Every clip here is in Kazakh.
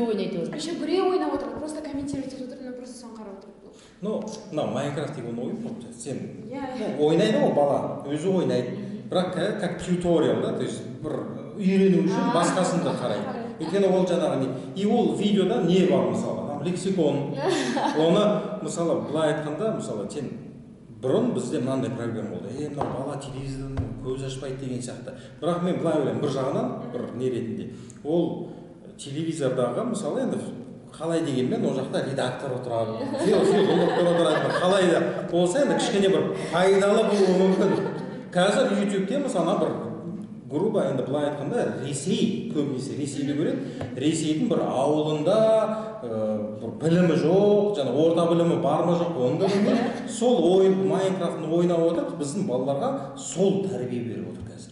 біреу ойнайды оны. Еще біреу ойнап отырады, просто комментировать етіп отыр, мен просто соны қарап отырмын. Ну, мына Майнкрафт деген ойын получается. Сен Иә. ойнайды ғой бала, өзі ойнайды. Бірақ как тьюториал, да, то есть бір үйрену үшін басқасында қарайды. Өйткені ол жаңағы не, и ол видеода не бар мысалы, там лексикон. Оны мысалы былай айтқанда, мысалы сен бұрын бізде мынандай проблема болды. Мына бала телевизордан көз ашпайды деген сияқты. Бірақ мен былай ойлаймын, бір жағынан бір не ретінде. Ол телевизордағы мысалы енді қалай дегенмен ол жақта редактор отырады, филологтар отырады, қалай да болса енді кішкене бір пайдалы болуы мүмкін. Қазір ютубте мысалы бір грубо енді былай айтқанда Ресей, көбінесе Ресейді көреді. Ресейдің бір ауылында бір білімі жоқ, жаңа орта білімі бар ма жоқ, оны да білмейді. Сол ойын Майнкрафтны ойнап отырып, біздің балаларға сол тәрбие беріп отыр қазір.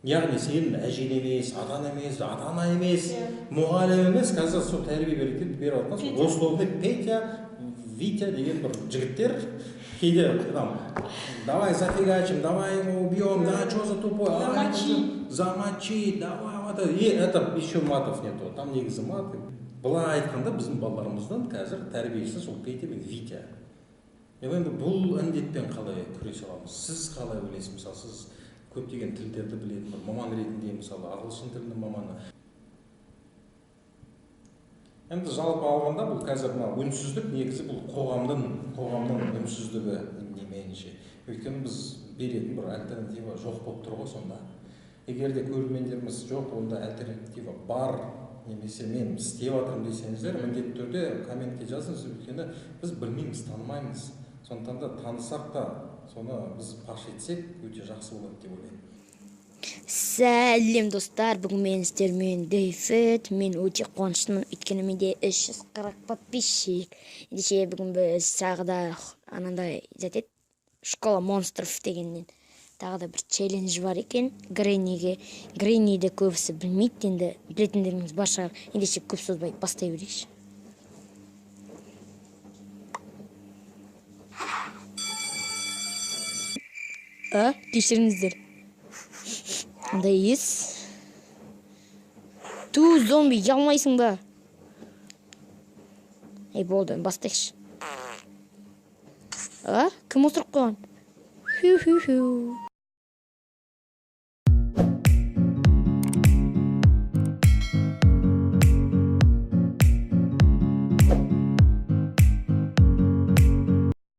Яғни сен әжен емес, ата-ана емес, мұғалім емес, қазір сол тәрбие беріп отқан сол условный Петя, Витя деген бір жігіттер кейде там давай зафигачим, давай его убьем, да, что за тупой, замочи, давай, и это еще матов нету, там негізі мат. Былай айтқанда біздің балаларымыздан қазір тәрбиесі сол Петя мен Витя. Енді бұл індетпен қалай күресе аламыз? Сіз қалай ойлайсыз? Мысалы, сіз көптеген тілдерді білетін бір маман ретінде, мысалы, ағылшын тілінің маманы. Енді жалпы алғанда бұл қазір үнсіздік негізі бұл қоғамның үнсіздігі меніңше. Өйткені біз беретін бір альтернатива жоқ болып тұр ғой сонда. Егер де көрермендеріміз жоқ, онда альтернатива бар, немесе мен істеп жатырмын десеңіздер, міндетті түрде комментке жазыңыз, өйткені біз білмейміз, танымаймыз. Сондықтан да танысақ та, соны біз паш етсек, өте жақсы болады деп ойлаймын. Сәлем достар, бүгін мен сіздермен Дэйфет, мен өте қуаныштымын, өйткені менде 340 подписчик. Ендеше бүгін біз тағы да анандай затет школа монстров дегеннен тағы да бір челлендж бар екен. Грейниді көбісі білмейді, енді білетіндеріңіз бар шығар. Ендеше көп созбай бастай берейікші. Кешіріңіздер. Андай ес. Ту, зомби, ялмайсың ба? Болды, бастайықшы. Кім отырып қойған? Ху-ху-ху.